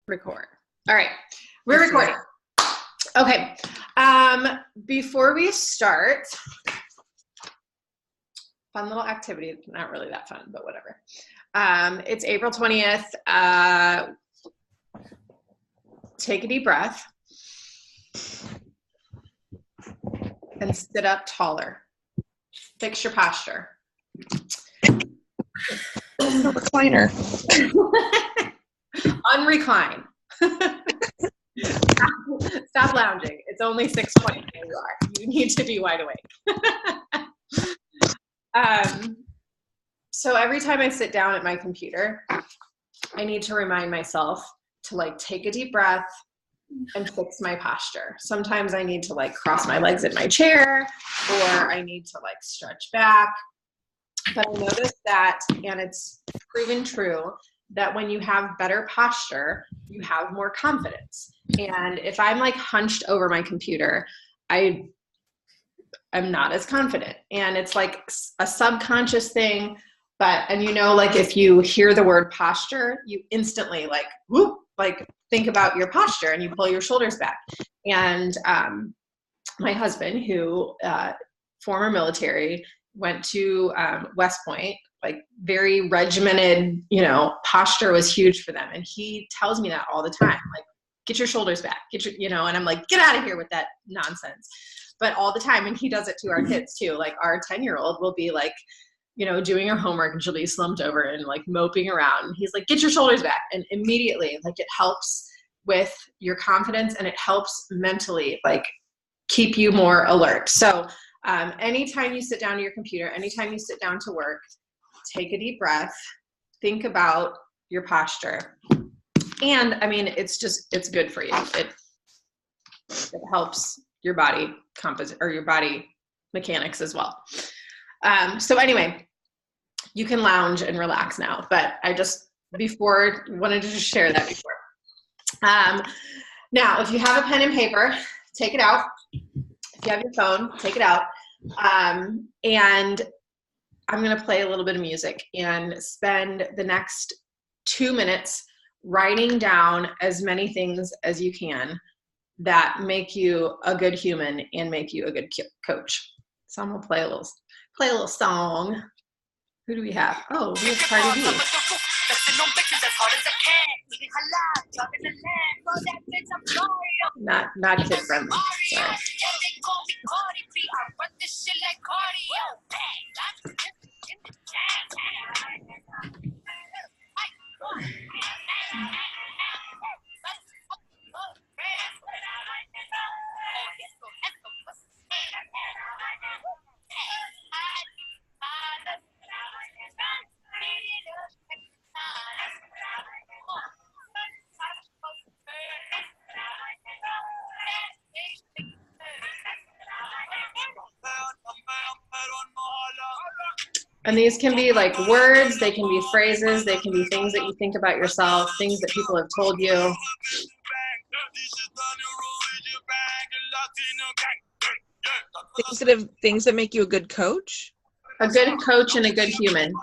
Record. All right. We're recording. Okay. Before we start, fun little activity. Not really that fun, but whatever. It's April 20th. Take a deep breath and sit up taller. Fix your posture. Recliner. Unrecline. Stop lounging. It's only 6:20 where you are. You need to be wide awake. So every time I sit down at my computer, I need to remind myself to take a deep breath and fix my posture. Sometimes I need to cross my legs in my chair, or I need to stretch back. But I noticed that, and it's proven true, that when you have better posture, you have more confidence. And if I'm hunched over my computer, I'm not as confident. And it's a subconscious thing. And if you hear the word posture, you instantly think about your posture and you pull your shoulders back. And my husband, who former military, went to West Point, very regimented, posture was huge for them. And he tells me that all the time, get your shoulders back, and I'm get out of here with that nonsense. But all the time, and he does it to our kids too. Our 10-year-old will be doing her homework and she'll be slumped over and moping around. And he's get your shoulders back. And immediately, it helps with your confidence, and it helps mentally, keep you more alert. So anytime you sit down to your computer, anytime you sit down to work, take a deep breath, think about your posture. And it's good for you. It helps your body your body mechanics as well. So anyway, you can lounge and relax now, but I just wanted to just share that before. Now, if you have a pen and paper, take it out. If you have your phone, take it out. And I'm going to play a little bit of music and spend the next 2 minutes writing down as many things as you can that make you a good human and make you a good coach. So I'm going to play a little song. Who do we have? Oh, we have Cardi B. Not kid friendly. Sorry. And these can be words, they can be phrases, they can be things that you think about yourself, things that people have told you. Things that make you a good coach? A good coach and a good human.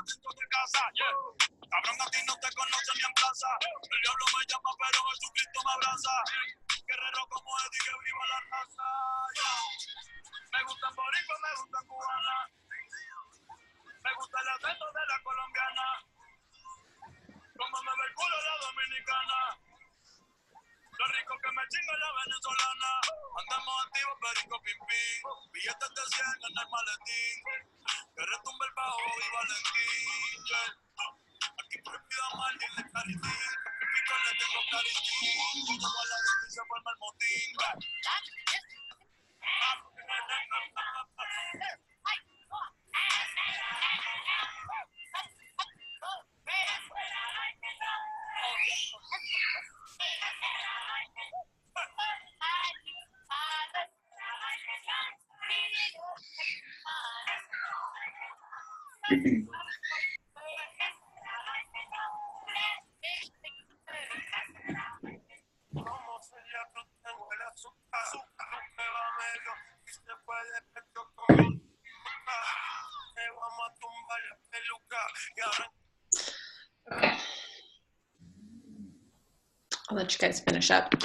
I'll let you guys finish up.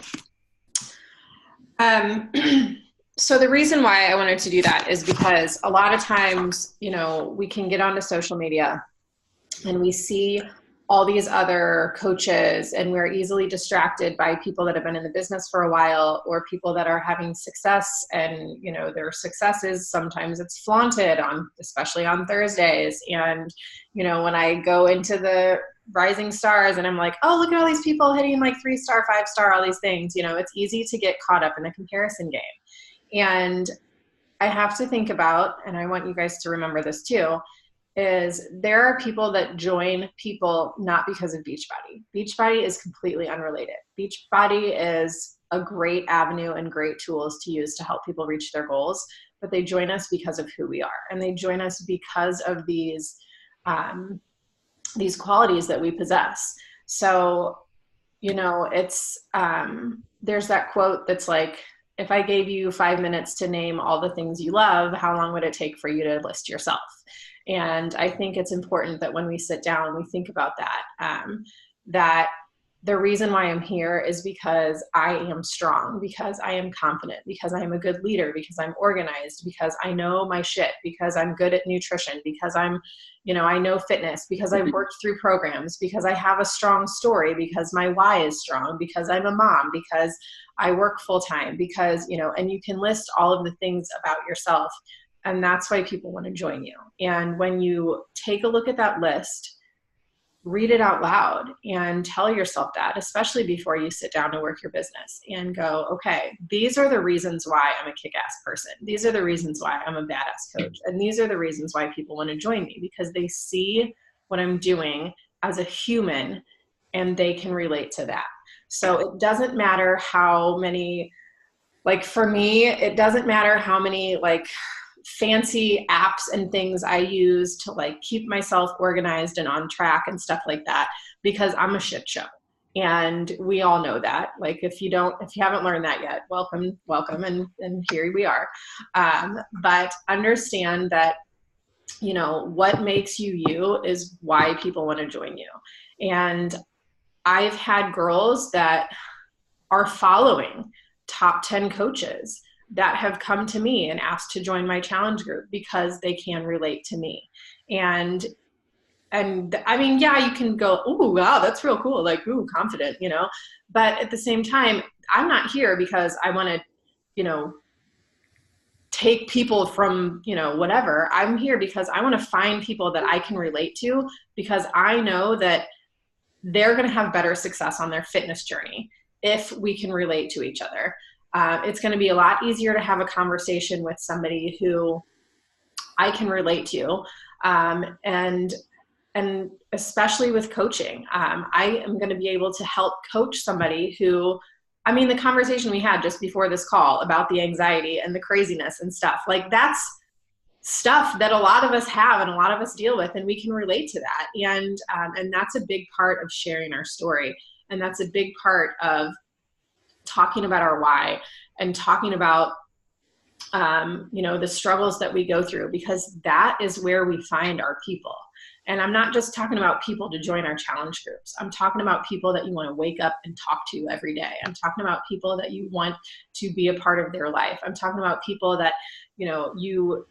So the reason why I wanted to do that is because a lot of times, you know, we can get onto social media and we see all these other coaches, and we're easily distracted by people that have been in the business for a while, or people that are having success, and, you know, their successes, sometimes it's flaunted on, especially on Thursdays. And, you know, when I go into the Rising Stars and I'm like, oh, look at all these people hitting like 3-star, 5-star, all these things, you know, it's easy to get caught up in the comparison game. And I have to think about, and I want you guys to remember this too, is there are people that join people not because of Beachbody. Beachbody is completely unrelated. Beachbody is a great avenue and great tools to use to help people reach their goals, but they join us because of who we are. And they join us because of these qualities that we possess. So, you know, it's, there's that quote that's like, if I gave you 5 minutes to name all the things you love, how long would it take for you to list yourself? And I think it's important that when we sit down, we think about that, that the reason why I'm here is because I am strong, because I am confident, because I am a good leader, because I'm organized, because I know my shit, because I'm good at nutrition, because I'm, you know, I know fitness, because I've worked through programs, because I have a strong story, because my why is strong, because I'm a mom, because I work full time, because, you know, and you can list all of the things about yourself. And that's why people want to join you. And when you take a look at that list, read it out loud and tell yourself that, especially before you sit down to work your business, and go, okay, these are the reasons why I'm a kick-ass person. These are the reasons why I'm a badass coach. And these are the reasons why people want to join me, because they see what I'm doing as a human and they can relate to that. So it doesn't matter how many, like for me, it doesn't matter how many like fancy apps and things I use to like keep myself organized and on track and stuff like that, because I'm a shit show. And we all know that. Like if you haven't learned that yet, welcome. And here we are. But understand that, you know, what makes you you is why people want to join you. And I've had girls that are following top 10 coaches that have come to me and asked to join my challenge group because they can relate to me. And I mean, yeah, you can go, oh, wow, that's real cool. Like, ooh, confident, you know, but at the same time, I'm not here because I want to, you know, take people from, you know, whatever. I'm here because I want to find people that I can relate to, because I know that they're going to have better success on their fitness journey if we can relate to each other. It's going to be a lot easier to have a conversation with somebody who I can relate to. And especially with coaching, I am going to be able to help coach somebody who, I mean, the conversation we had just before this call about the anxiety and the craziness and stuff, like that's stuff that a lot of us have and a lot of us deal with, and we can relate to that. And that's a big part of sharing our story. And that's a big part of talking about our why and talking about, you know, the struggles that we go through, because that is where we find our people. And I'm not just talking about people to join our challenge groups. I'm talking about people that you want to wake up and talk to every day. I'm talking about people that you want to be a part of their life. I'm talking about people that, you know, you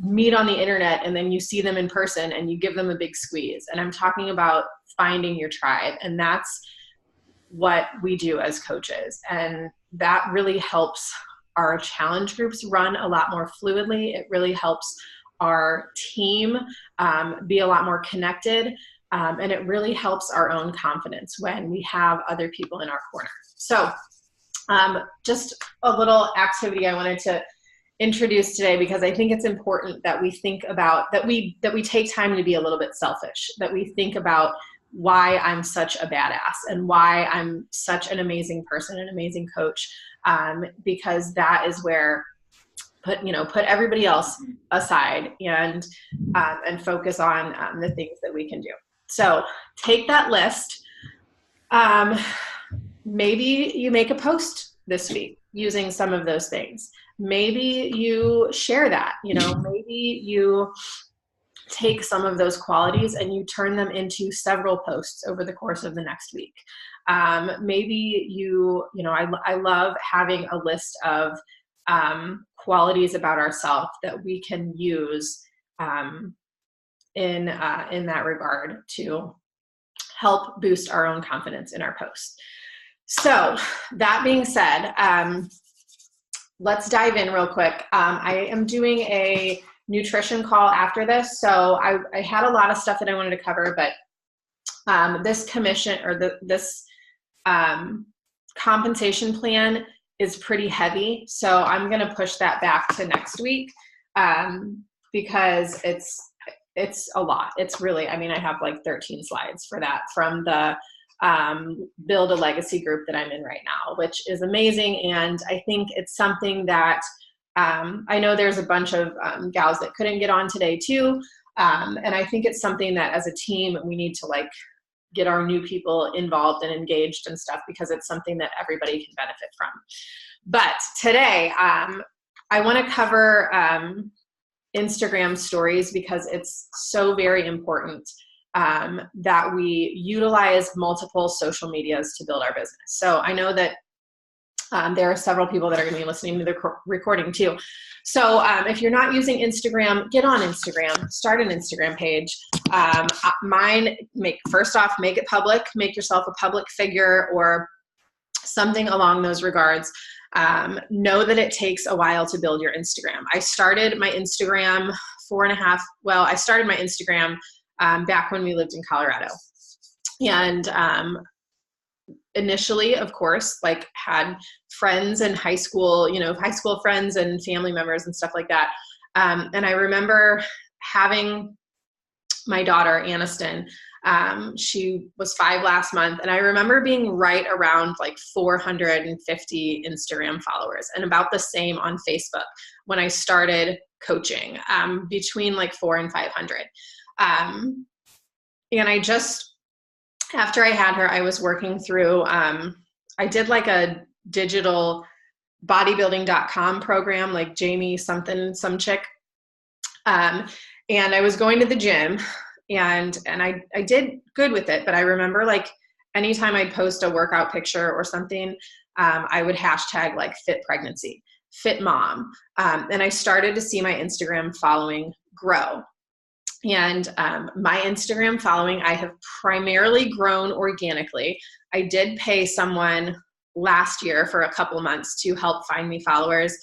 meet on the internet and then you see them in person and you give them a big squeeze. And I'm talking about finding your tribe. And that's what we do as coaches. And that really helps our challenge groups run a lot more fluidly. It really helps our team be a lot more connected. And it really helps our own confidence when we have other people in our corner. So just a little activity I wanted to introduce today, because I think it's important that we think about, that we take time to be a little bit selfish, that we think about why I'm such a badass and why I'm such an amazing person, an amazing coach, because that is where put everybody else aside and focus on the things that we can do. So take that list. Maybe you make a post this week using some of those things. Maybe you share that, maybe you take some of those qualities and you turn them into several posts over the course of the next week. Maybe I love having a list of qualities about ourselves that we can use in that regard to help boost our own confidence in our posts. So that being said, let's dive in real quick. I am doing a nutrition call after this. So I had a lot of stuff that I wanted to cover, but this commission or this compensation plan is pretty heavy. So I'm going to push that back to next week because it's a lot. It's really, I mean, I have like 13 slides for that from the Build a Legacy group that I'm in right now, which is amazing. And I think it's something that I know there's a bunch of gals that couldn't get on today too. And I think it's something that as a team, we need to like get our new people involved and engaged and stuff, because it's something that everybody can benefit from. But today, I want to cover Instagram stories because it's so very important that we utilize multiple social medias to build our business. So I know that there are several people that are going to be listening to the recording too. So if you're not using Instagram, get on Instagram, start an Instagram page. First off, make it public, make yourself a public figure or something along those regards. Know that it takes a while to build your Instagram. I started my Instagram I started my Instagram back when we lived in Colorado. And initially, of course, like had friends in high school friends and family members and stuff like that. And I remember having my daughter, Aniston, she was 5 last month. And I remember being right around like 450 Instagram followers and about the same on Facebook when I started coaching, between like 400 and 500. And I just, after I had her, I was working through, I did like a digital bodybuilding.com program, like Jamie something, some chick. And I was going to the gym and I did good with it, but I remember like anytime I'd post a workout picture or something, I would hashtag like fit pregnancy, fit mom. And I started to see my Instagram following grow. And my Instagram following, I have primarily grown organically. I did pay someone last year for a couple months to help find me followers.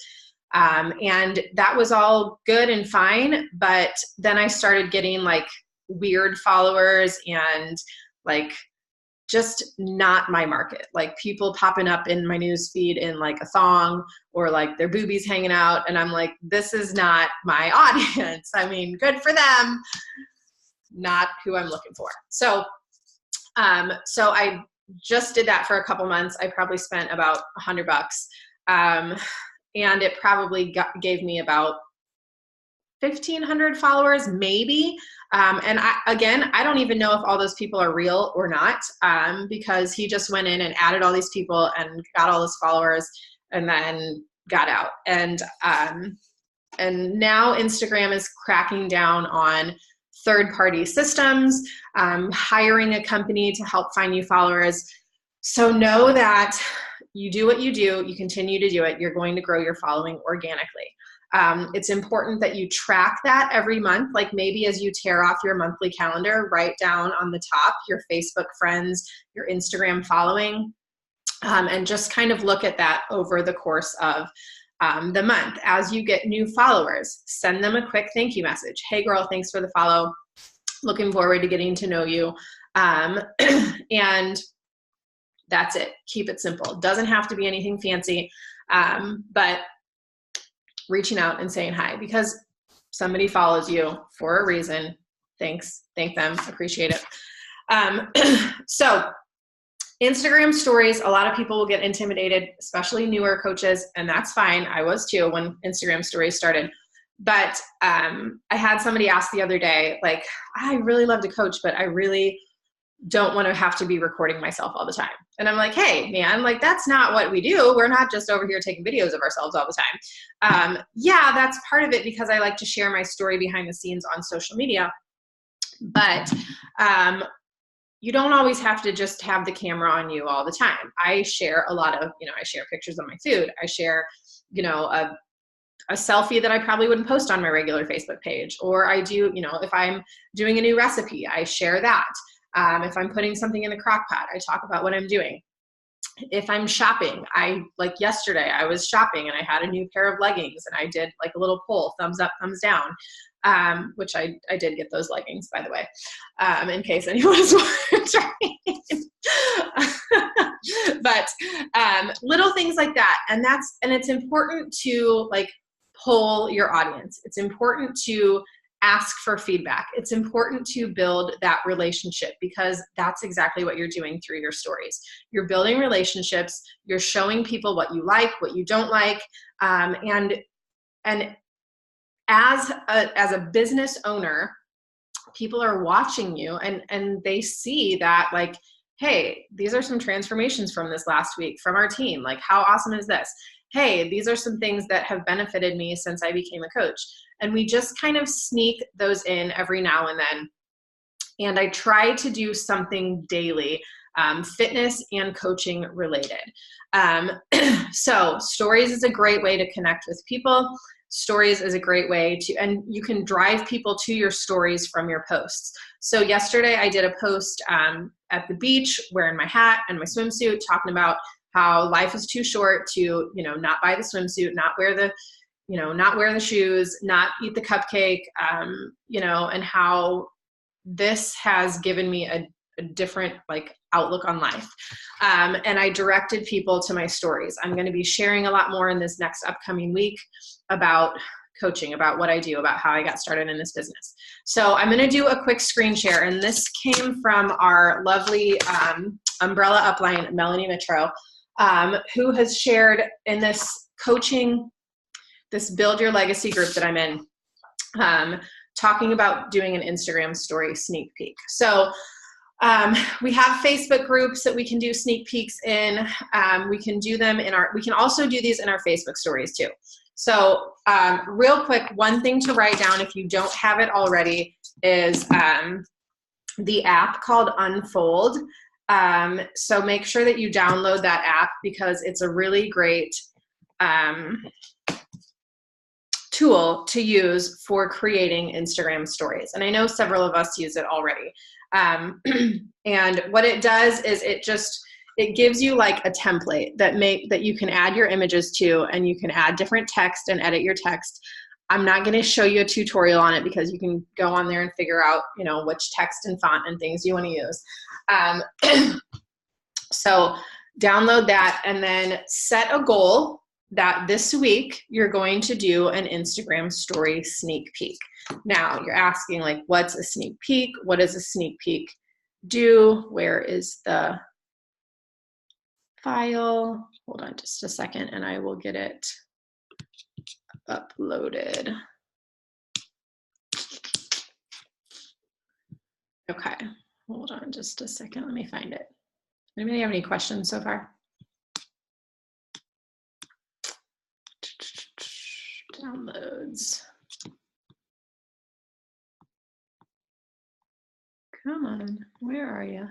And that was all good and fine. But then I started getting like weird followers and like just not my market, like people popping up in my news feed in like a thong or like their boobies hanging out. And I'm like, this is not my audience. I mean, good for them, not who I'm looking for. So I just did that for a couple months. I probably spent about $100. And it probably gave me about 1,500 followers, maybe. And I don't even know if all those people are real or not, because he just went in and added all these people and got all those followers and then got out. And now Instagram is cracking down on third-party systems, hiring a company to help find you followers. So know that you do what you do, you continue to do it, you're going to grow your following organically. It's important that you track that every month. Like maybe as you tear off your monthly calendar, write down on the top your Facebook friends, your Instagram following, and just kind of look at that over the course of the month. As you get new followers, send them a quick thank you message. Hey girl, thanks for the follow. Looking forward to getting to know you. And that's it. Keep it simple. Doesn't have to be anything fancy, but reaching out and saying hi, because somebody follows you for a reason. Thanks. Thank them. Appreciate it. So Instagram stories, a lot of people will get intimidated, especially newer coaches, and that's fine. I was too when Instagram stories started. But I had somebody ask the other day, like, I really love to coach, but I really don't want to have to be recording myself all the time. And I'm like, hey, man, like, that's not what we do. We're not just over here taking videos of ourselves all the time. Yeah, that's part of it because I like to share my story behind the scenes on social media. But you don't always have to just have the camera on you all the time. I share a lot of, I share pictures of my food. I share, a selfie that I probably wouldn't post on my regular Facebook page. Or I do, if I'm doing a new recipe, I share that. If I'm putting something in the crock pot, I talk about what I'm doing. If I'm shopping, like yesterday, I was shopping and I had a new pair of leggings and I did like a little poll, thumbs up, thumbs down, which I did get those leggings, by the way, in case anyone is wondering. But little things like that. And it's important to like poll your audience. It's important to ask for feedback. It's important to build that relationship because that's exactly what you're doing through your stories. You're building relationships. You're showing people what you like, what you don't like. And as a business owner, people are watching you and they see that like, hey, these are some transformations from this last week from our team. Like, how awesome is this? Hey, these are some things that have benefited me since I became a coach. And we just kind of sneak those in every now and then. And I try to do something daily, fitness and coaching related. So stories is a great way to connect with people. Stories is a great way and you can drive people to your stories from your posts. So yesterday I did a post at the beach wearing my hat and my swimsuit talking about how life is too short to, not buy the swimsuit, not wear the shoes, not eat the cupcake, and how this has given me a different like outlook on life. And I directed people to my stories. I'm going to be sharing a lot more in this next upcoming week about coaching, about what I do, about how I got started in this business. So I'm going to do a quick screen share. And this came from our lovely umbrella upline, Melanie Mitro, who has shared in this coaching, this Build Your Legacy group that I'm in, talking about doing an Instagram story sneak peek. So we have Facebook groups that we can do sneak peeks in. We can do them we can also do these in our Facebook stories too. So real quick, one thing to write down if you don't have it already is the app called Unfold. So make sure that you download that app because it's a really great tool to use for creating Instagram stories. And I know several of us use it already. And what it does is it gives you like a template that you can add your images to, and you can add different text and edit your text. I'm not going to show you a tutorial on it because you can go on there and figure out, which text and font and things you want to use. So download that and then set a goal that this week you're going to do an Instagram story sneak peek. Now you're asking like, what's a sneak peek? What does a sneak peek do? Where is the file? Hold on just a second and I will get it uploaded. Okay, hold on just a second. Let me find it. Anybody have any questions so far? Downloads. Come on, where are you?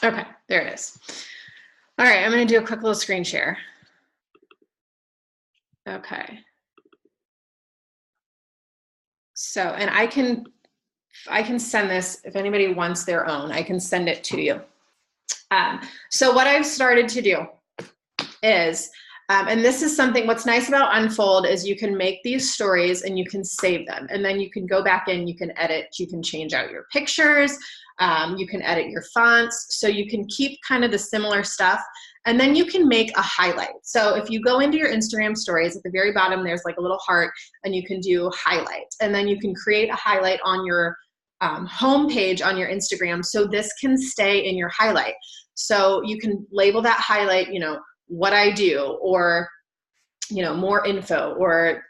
Okay, there it is. All right, I'm going to do a quick little screen share. Okay. So, and I can send this, if anybody wants their own, I can send it to you. So what I've started to do is, and this is something, what's nice about Unfold is you can make these stories and you can save them. And then you can go back in, you can edit, you can change out your pictures, you can edit your fonts. So you can keep kind of the similar stuff. And then you can make a highlight. So if you go into your Instagram stories, at the very bottom, there's like a little heart and you can do highlight. And then you can create a highlight on your home page on your Instagram. So this can stay in your highlight. So you can label that highlight, what I do, or, more info, or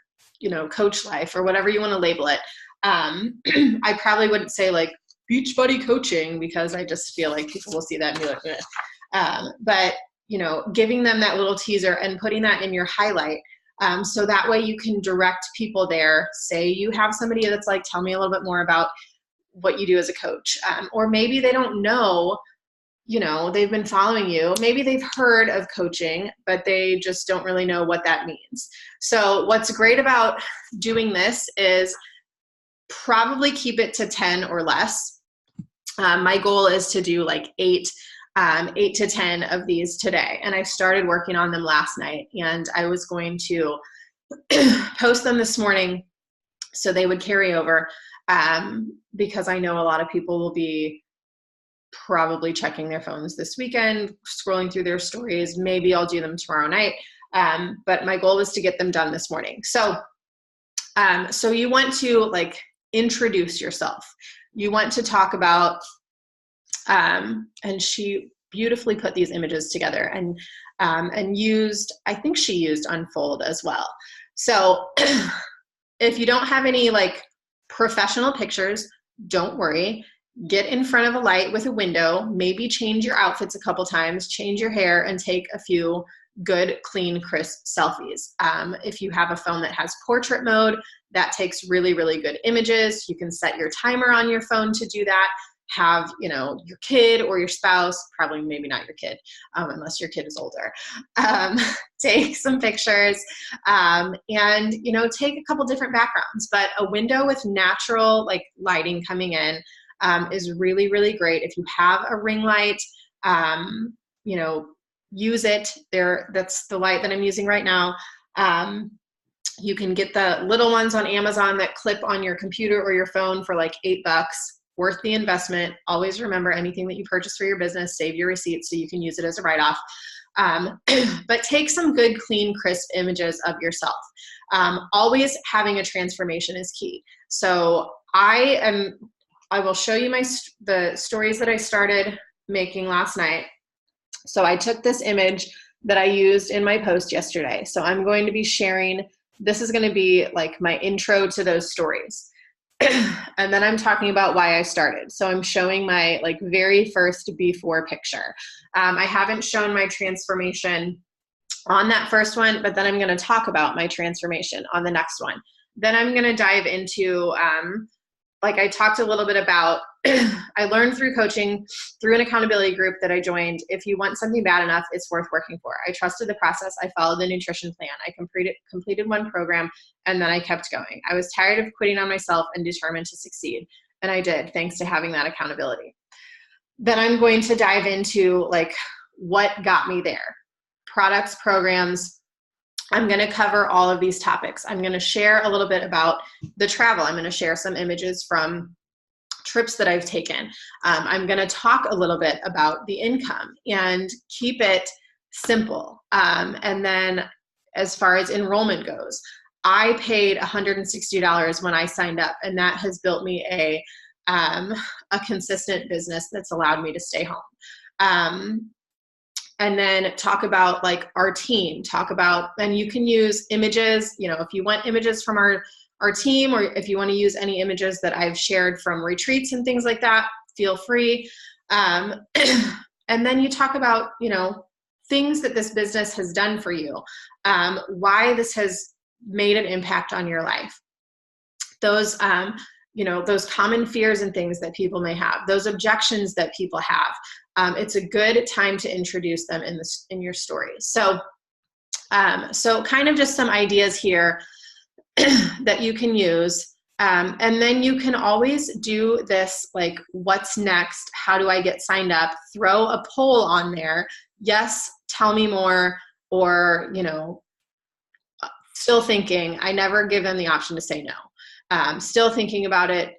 coach life or whatever you want to label it. I probably wouldn't say like Beachbody coaching, because I just feel like people will see that and be like, eh. But giving them that little teaser and putting that in your highlight. So that way you can direct people there. Say you have somebody that's like, tell me a little bit more about what you do as a coach. Or maybe they don't know, they've been following you. Maybe they've heard of coaching, but they just don't really know what that means. So what's great about doing this is probably keep it to 10 or less. My goal is to do like 8 to 10 of these today. And I started working on them last night, and I was going to post them this morning so they would carry over, because I know a lot of people will be probably checking their phones this weekend, scrolling through their stories. Maybe I'll do them tomorrow night. But my goal was to get them done this morning. So you want to like introduce yourself. You want to talk about, and she beautifully put these images together and used, I think she used Unfold as well. So if you don't have any like professional pictures, don't worry. Get in front of a light with a window, maybe change your outfits a couple times, change your hair, and take a few good, clean, crisp selfies. If you have a phone that has portrait mode, that takes really, really good images. You can set your timer on your phone to do that. Have, your kid or your spouse, probably maybe not your kid, unless your kid is older, take some pictures, and, take a couple different backgrounds. But a window with natural like lighting coming in is really, really great. If you have a ring light, use it there. That's the light that I'm using right now. You can get the little ones on Amazon that clip on your computer or your phone for like $8, worth the investment. Always remember, anything that you purchase for your business, save your receipt so you can use it as a write-off. But take some good, clean, crisp images of yourself. Always having a transformation is key. So I will show you the stories that I started making last night. So I took this image that I used in my post yesterday. So I'm going to be sharing, this is going to be like my intro to those stories. And then I'm talking about why I started. So I'm showing my like very first before picture. I haven't shown my transformation on that first one, but then I'm going to talk about my transformation on the next one. Then I'm going to dive into, like I talked a little bit about, I learned through coaching, through an accountability group that I joined, if you want something bad enough, it's worth working for. I trusted the process. I followed the nutrition plan. I completed one program, and then I kept going. I was tired of quitting on myself and determined to succeed. And I did, thanks to having that accountability. Then I'm going to dive into like what got me there. Products, programs. I'm going to cover all of these topics. I'm going to share a little bit about the travel. I'm going to share some images from trips that I've taken. I'm going to talk a little bit about the income and keep it simple. And then as far as enrollment goes, I paid $160 when I signed up, and that has built me a consistent business that's allowed me to stay home. And then talk about like our team, and you can use images, if you want images from our team, or if you want to use any images that I've shared from retreats and things like that, feel free. And then you talk about, things that this business has done for you, why this has made an impact on your life. Those, those common fears and things that people may have, those objections that people have. It's a good time to introduce them in your stories. So kind of just some ideas here that you can use. And then you can always do this, like, what's next? How do I get signed up? Throw a poll on there. Yes, tell me more, or, still thinking. I never give them the option to say no. Still thinking about it.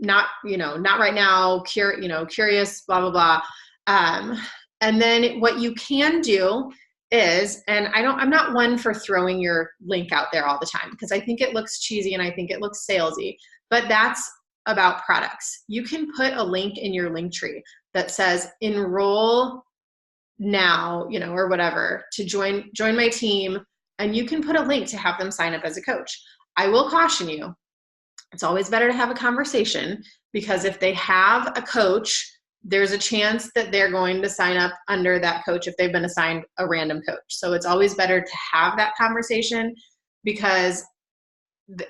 Not right now, curious, blah, blah, blah. And then what you can do is, and I'm not one for throwing your link out there all the time, because I think it looks cheesy and I think it looks salesy, but that's about products. You can put a link in your link tree that says enroll now, or whatever, to join my team. and you can put a link to have them sign up as a coach. I will caution you, it's always better to have a conversation, because if they have a coach, there's a chance that they're going to sign up under that coach if they've been assigned a random coach. So it's always better to have that conversation, because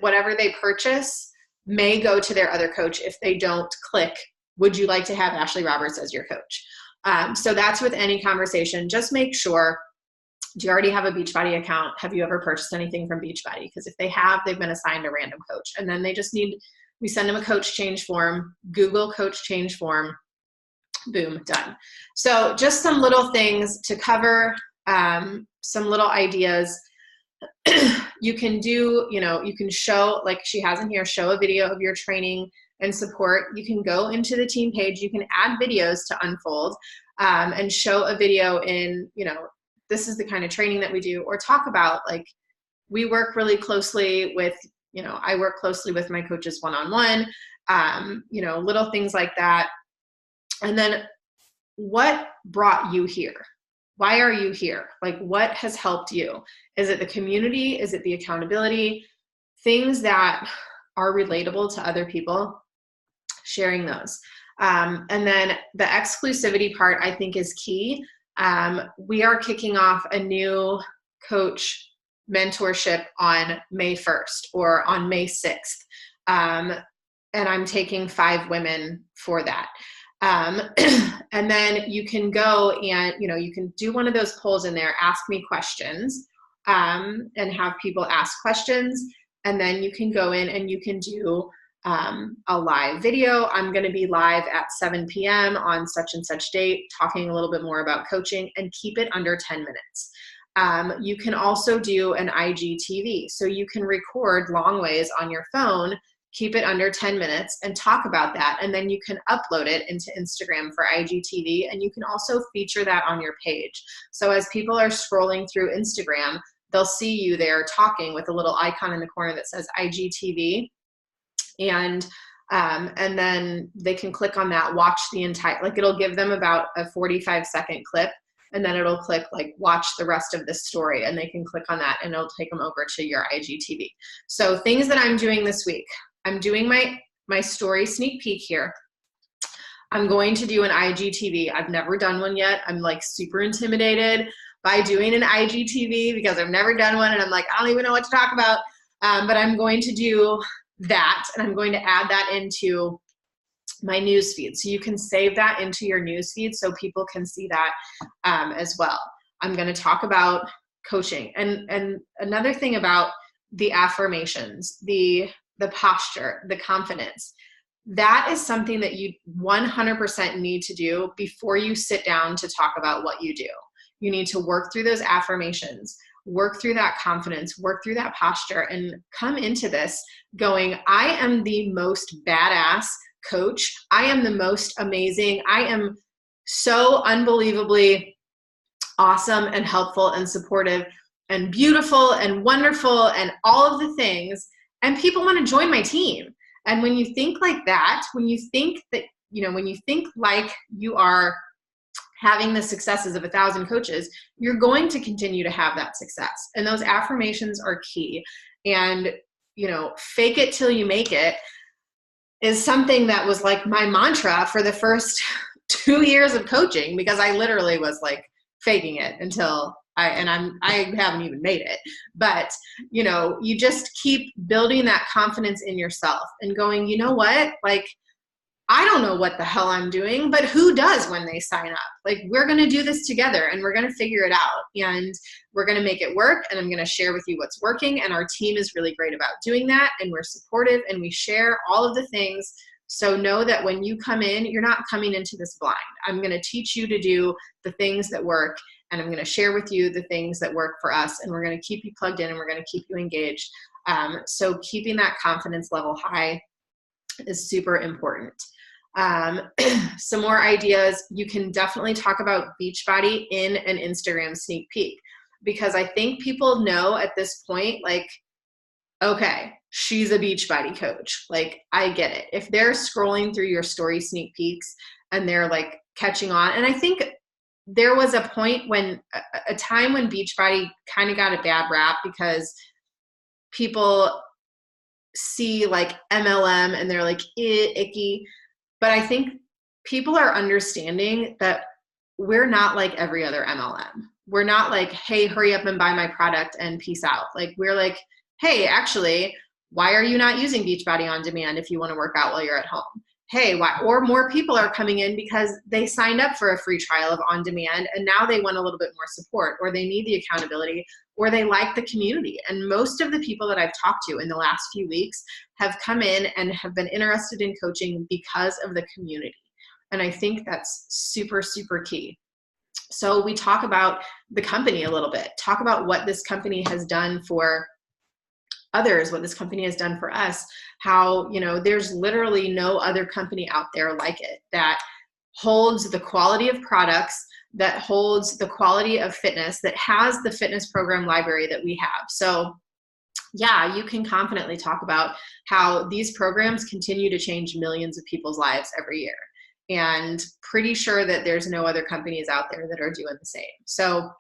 whatever they purchase may go to their other coach if they don't click, would you like to have Ashley Roberts as your coach? So that's with any conversation. Just make sure, do you already have a Beachbody account? Have you ever purchased anything from Beachbody? Because if they have, they've been assigned a random coach. And then they just need, we send them a coach change form, Google coach change form, boom, done. So just some little things to cover, some little ideas. You can do, you can show, like she has in here, show a video of your training and support. You can go into the team page, you can add videos to Unfold, and show a video in, this is the kind of training that we do, or talk about, like, we work really closely with, I work closely with my coaches one-on-one, little things like that. And then what brought you here? Why are you here? Like, what has helped you? Is it the community? Is it the accountability? Things that are relatable to other people, sharing those. And then the exclusivity part, I think, is key. We are kicking off a new coach mentorship on May 1st or on May 6th. And I'm taking 5 women for that. And then you can go and, you can do one of those polls in there, ask me questions, and have people ask questions. And then you can go in and you can do a live video. I'm going to be live at 7 p.m. on such and such date, talking a little bit more about coaching, and keep it under 10 minutes. You can also do an IGTV. So you can record long ways on your phone, keep it under 10 minutes, and talk about that. And then you can upload it into Instagram for IGTV, and you can also feature that on your page. So as people are scrolling through Instagram, they'll see you there talking with a little icon in the corner that says IGTV. And then they can click on that, watch the entire, like, it'll give them about a 45-second clip, and then it'll click, like, watch the rest of this story, and they can click on that and it'll take them over to your IGTV. So things that I'm doing this week, I'm doing my story sneak peek here. I'm going to do an IGTV. I've never done one yet. I'm like super intimidated by doing an IGTV because I've never done one, and I'm like, I don't even know what to talk about. But I'm going to do that, and I'm going to add that into my news feed. So you can save that into your news feed so people can see that as well. I'm going to talk about coaching. And another thing about the affirmations, the posture, the confidence, that is something that you 100% need to do before you sit down to talk about what you do. You need to work through those affirmations, work through that confidence, work through that posture, and come into this going, I am the most badass coach. I am the most amazing. I am so unbelievably awesome and helpful and supportive and beautiful and wonderful and all of the things. And people want to join my team. And when you think like that, when you think that, when you think like you are having the successes of 1,000 coaches, you're going to continue to have that success. And those affirmations are key. And, fake it till you make it is something that was like my mantra for the first 2 years of coaching, because I literally was like faking it until I haven't even made it. But, you just keep building that confidence in yourself and going, you know what, like, I don't know what the hell I'm doing, but who does when they sign up? Like, we're going to do this together and we're going to figure it out, and we're going to make it work, and I'm going to share with you what's working. And our team is really great about doing that, and we're supportive, and we share all of the things. So know that when you come in, you're not coming into this blind. I'm going to teach you to do the things that work, and I'm going to share with you the things that work for us, and we're going to keep you plugged in, and we're going to keep you engaged. So keeping that confidence level high is super important. Some more ideas. You can definitely talk about Beachbody in an Instagram sneak peek, because I think people know at this point, like, okay, she's a Beachbody coach. Like, I get it. If they're scrolling through your story sneak peeks and they're like catching on, and I think there was a point when a time when Beachbody kind of got a bad rap because people see like MLM and they're like, icky. But I think people are understanding that we're not like every other MLM. We're not like, hey, hurry up and buy my product and peace out. Like, we're like, hey, actually, why are you not using Beachbody On Demand if you want to work out while you're at home? Hey, why? Or more people are coming in because they signed up for a free trial of On Demand and now they want a little bit more support, or they need the accountability, or they like the community. And most of the people that I've talked to in the last few weeks have come in and have been interested in coaching because of the community. And I think that's super, super key. So we talk about the company a little bit, talk about what this company has done for others, what this company has done for us, how, you know, there's literally no other company out there like it that holds the quality of products, that holds the quality of fitness, that has the fitness program library that we have. So yeah, you can confidently talk about how these programs continue to change millions of people's lives every year. And pretty sure that there's no other companies out there that are doing the same. So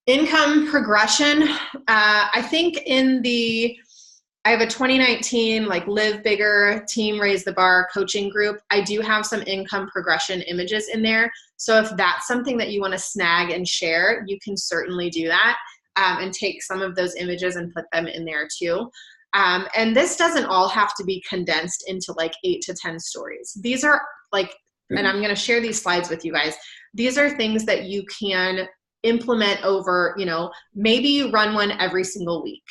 income progression, I think I have a 2019 like Live Bigger, Team Raise the Bar coaching group. I do have some income progression images in there. So if that's something that you want to snag and share, you can certainly do that and take some of those images and put them in there too. And this doesn't all have to be condensed into like 8 to 10 stories. These are like, and I'm going to share these slides with you guys. These are things that you can implement over, you know, maybe you run one every single week.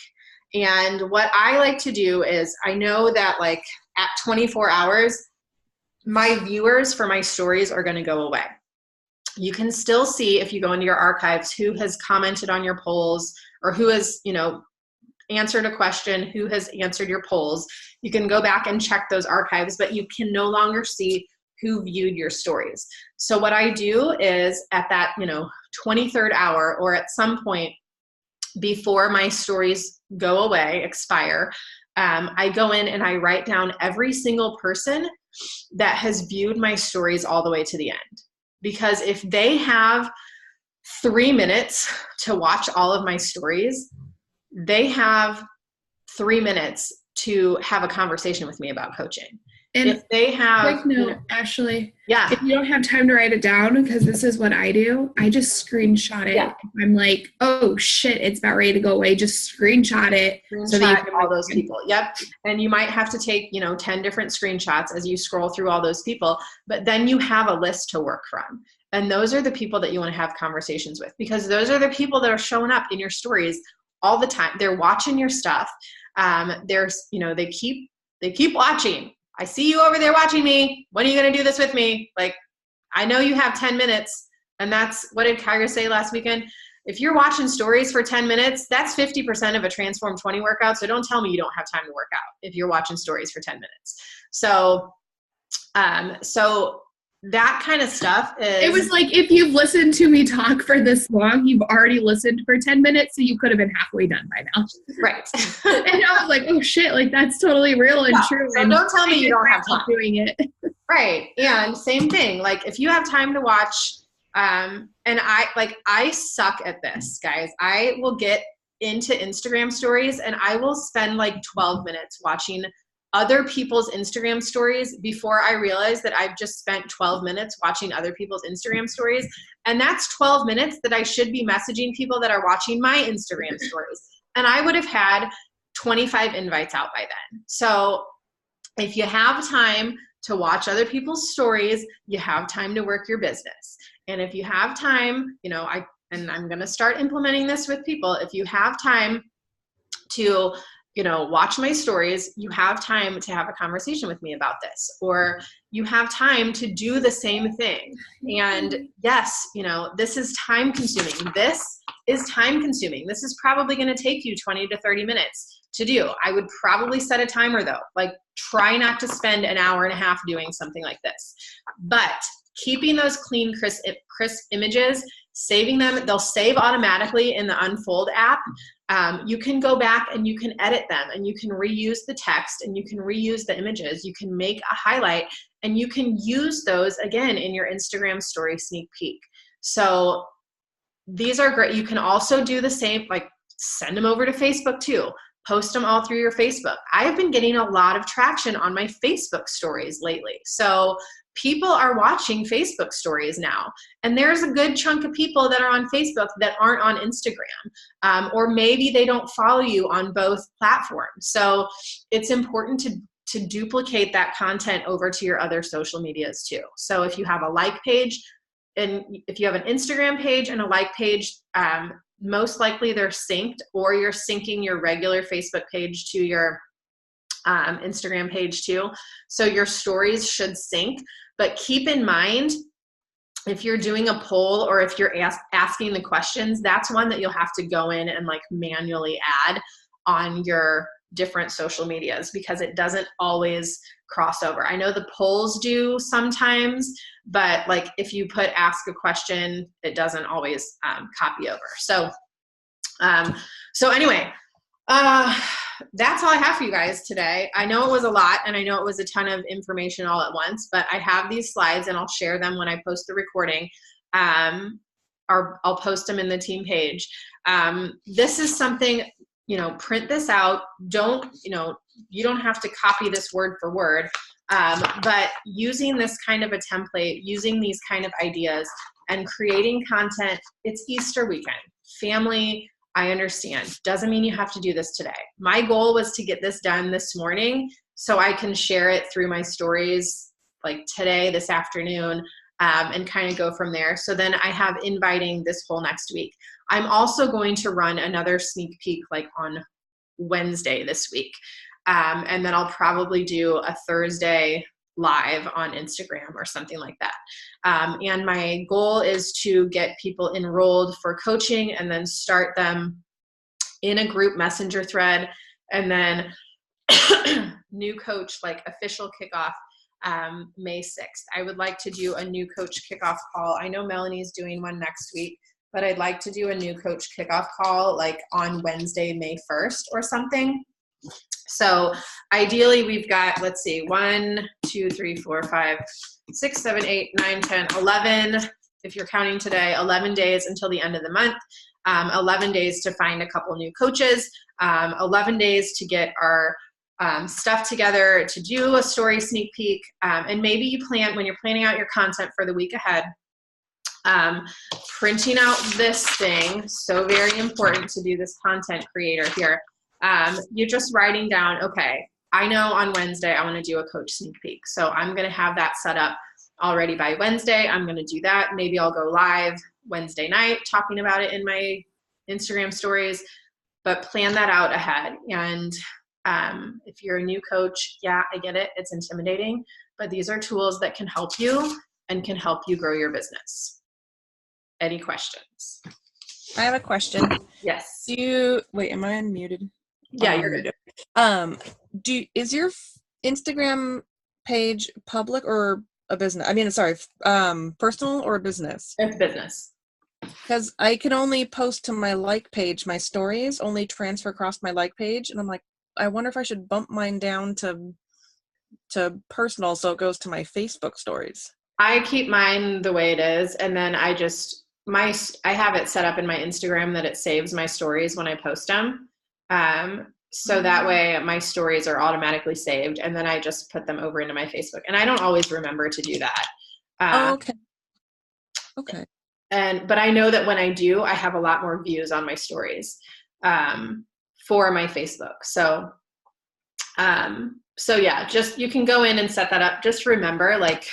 And what I like to do is, I know that like at 24 hours, my viewers for my stories are going to go away. You can still see, if you go into your archives, who has commented on your polls, or who has, you know, answered a question, who has answered your polls. You can go back and check those archives, but you can no longer see who viewed your stories. So what I do is at that, you know, 23rd hour, or at some point before my stories go away, expire, I go in and I write down every single person that has viewed my stories all the way to the end. Because if they have 3 minutes to watch all of my stories, they have 3 minutes to have a conversation with me about coaching. And if they have, quick note, you know, Ashley, yeah, if you don't have time to write it down, because this is what I do, I just screenshot it. Yeah. I'm like, oh shit, it's about ready to go away. Just screenshot it. So that you can all those people. Yep. And you might have to take, you know, 10 different screenshots as you scroll through all those people, but then you have a list to work from. And those are the people that you want to have conversations with, because those are the people that are showing up in your stories all the time. They're watching your stuff. There's, you know, they keep watching. I see you over there watching me. When are you going to do this with me? Like, I know you have 10 minutes. And that's, what did Kyra say last weekend? If you're watching stories for 10 minutes, that's 50% of a Transform 20 workout. So don't tell me you don't have time to work out if you're watching stories for 10 minutes. So, that kind of stuff is... It was like, if you've listened to me talk for this long, you've already listened for 10 minutes, so you could have been halfway done by now. Right. And I was like, oh shit, like that's totally real and true. So and don't tell me you don't have time doing it. Right. And same thing. Like, if you have time to watch, and I suck at this, guys. I will get into Instagram stories and I will spend like 12 minutes watching other people's Instagram stories before I realize that I've just spent 12 minutes watching other people's Instagram stories. And that's 12 minutes that I should be messaging people that are watching my Instagram stories. And I would have had 25 invites out by then. So if you have time to watch other people's stories, you have time to work your business. And if you have time, you know, I'm going to start implementing this with people. If you have time to, you know, watch my stories, you have time to have a conversation with me about this, or you have time to do the same thing. And yes, you know, this is time consuming. This is time consuming. This is probably going to take you 20 to 30 minutes to do. I would probably set a timer though, like try not to spend an hour and a half doing something like this, but keeping those clean, crisp images, saving them, they'll save automatically in the Unfold app. You can go back and you can edit them, and you can reuse the text, and you can reuse the images. You can make a highlight, and you can use those again in your Instagram story sneak peek. So these are great. You can also do the same, like send them over to Facebook too. Post them all through your Facebook. I have been getting a lot of traction on my Facebook stories lately. So people are watching Facebook stories now. And there's a good chunk of people that are on Facebook that aren't on Instagram. Or maybe they don't follow you on both platforms. So it's important to duplicate that content over to your other social medias too. So if you have a like page, and if you have an Instagram page and a like page, most likely they're synced, or you're syncing your regular Facebook page to your Instagram page too. So your stories should sync. But keep in mind, if you're doing a poll or if you're asking the questions, that's one that you'll have to go in and like manually add on your different social medias, because it doesn't always cross over. I know the polls do sometimes, but like if you put ask a question, it doesn't always copy over. So anyway, that's all I have for you guys today. I know it was a lot, and I know it was a ton of information all at once, but I have these slides and I'll share them when I post the recording. Or I'll post them in the team page. This is something, print this out. You don't have to copy this word for word, but using this kind of a template, using these kind of ideas and creating content. It's Easter weekend. Family, I understand. Doesn't mean you have to do this today. My goal was to get this done this morning so I can share it through my stories like today, this afternoon, and kind of go from there. So then I have inviting this whole next week. I'm also going to run another sneak peek like on Wednesday this week. And then I'll probably do a Thursday live on Instagram or something like that. And my goal is to get people enrolled for coaching and then start them in a group messenger thread. And then new coach, like official kickoff May 6th. I would like to do a new coach kickoff call. I know Melanie's doing one next week, but I'd like to do a new coach kickoff call like on Wednesday, May 1st or something. So ideally we've got, let's see, 1, 2, 3, 4, 5, 6, 7, 8, 9, 10, 11, if you're counting today, 11 days until the end of the month, 11 days to find a couple new coaches, 11 days to get our stuff together to do a story sneak peek. And maybe you plan, when you're planning out your content for the week ahead, printing out this thing, so very important to do this content creator here. You're just writing down, okay, I know on Wednesday I want to do a coach sneak peek. So I'm going to have that set up already by Wednesday. I'm going to do that. Maybe I'll go live Wednesday night talking about it in my Instagram stories, but plan that out ahead. And if you're a new coach, yeah, I get it. It's intimidating, but these are tools that can help you and can help you grow your business. Any questions? I have a question. Yes. Wait, am I unmuted? Yeah, you're good. Is your Instagram page public or a business? I mean, sorry, personal or a business? It's business. Because I can only post to my like page. My stories only transfer across my like page, and I'm like, I wonder if I should bump mine down to personal so it goes to my Facebook stories. I keep mine the way it is, and then I have it set up in my Instagram that it saves my stories when I post them. So that way my stories are automatically saved, and then I just put them over into my Facebook. And I don't always remember to do that. Okay. But I know that when I do, I have a lot more views on my stories for my Facebook. So yeah, just you can go in and set that up. Just remember, like,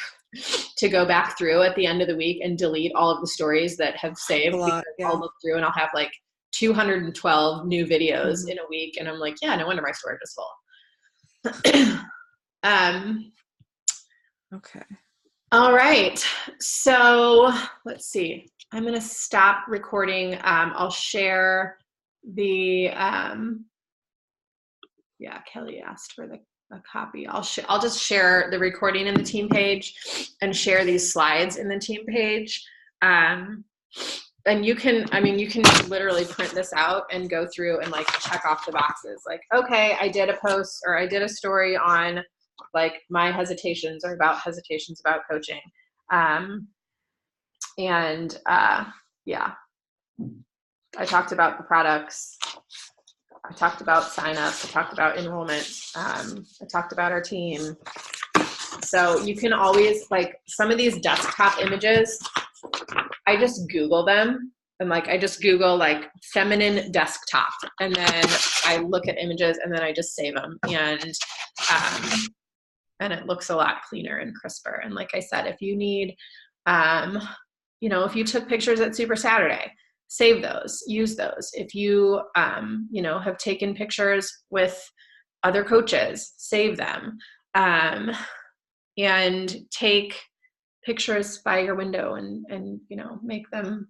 to go back through at the end of the week and delete all of the stories that have saved. I'll look through and I'll have like 212 new videos in a week, and I'm like, yeah, no wonder my storage is full. Okay. All right. So let's see. I'm going to stop recording. I'll share the, Kelly asked for a copy. I'll just share the recording in the team page and share these slides in the team page. and you can literally print this out and go through and like check off the boxes. Like, okay, I did a post or I did a story on like my hesitations or about hesitations about coaching. Yeah, I talked about the products. I talked about signups. I talked about enrollment. I talked about our team. So you can always, like, some of these desktop images, I just Google them. And like, I just Google like feminine desktop, and then I look at images and then I just save them. And it looks a lot cleaner and crisper. And like I said, if you need, if you took pictures at Super Saturday, save those, use those. If you, have taken pictures with other coaches, save them. And take pictures by your window and make them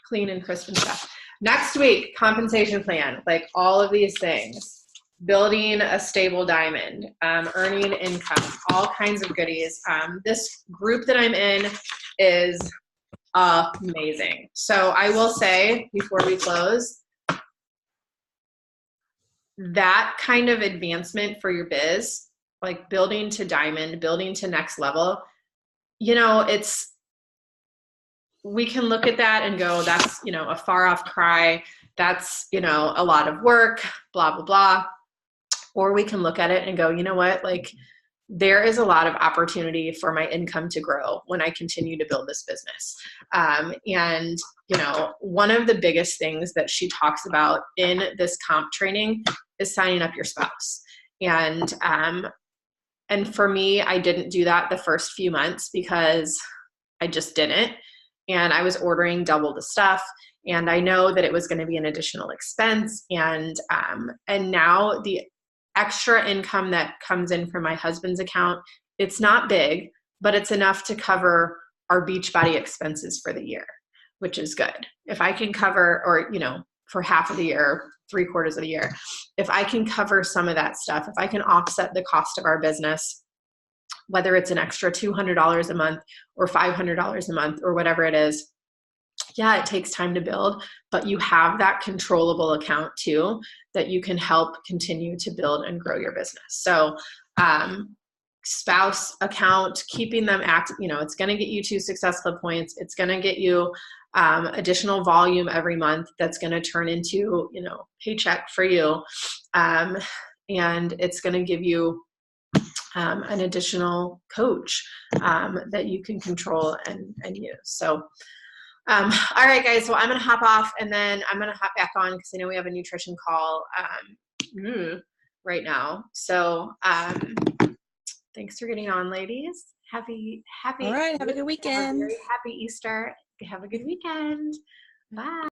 clean and crisp and stuff. Next week, compensation plan, like all of these things, building a stable diamond, earning income, all kinds of goodies. This group that I'm in is amazing. So I will say before we close, that kind of advancement for your biz, like building to diamond, building to next level, we can look at that and go, that's, a far off cry. That's, a lot of work, blah, blah, blah. Or we can look at it and go, you know what, like there is a lot of opportunity for my income to grow when I continue to build this business. One of the biggest things that she talks about in this comp training is signing up your spouse. And for me, I didn't do that the first few months because I just didn't. And I was ordering double the stuff. And I know that it was going to be an additional expense. And now the extra income that comes in from my husband's account, it's not big, but it's enough to cover our Beachbody expenses for the year, which is good. If I can cover, or, for half of the year, 3/4 of the year, if I can cover some of that stuff, if I can offset the cost of our business, whether it's an extra $200 a month or $500 a month or whatever it is, yeah, it takes time to build, but you have that controllable account too that you can help continue to build and grow your business. So spouse account, keeping them active, it's going to get you 2 Success Club points. It's going to get you additional volume every month that's going to turn into, paycheck for you. And it's going to give you an additional coach that you can control and use. So, all right, guys, well, I'm going to hop off and then I'm going to hop back on because I know we have a nutrition call right now. So thanks for getting on, ladies. Happy. All right. Have a good weekend. Have a very happy Easter. Have a good weekend. Bye.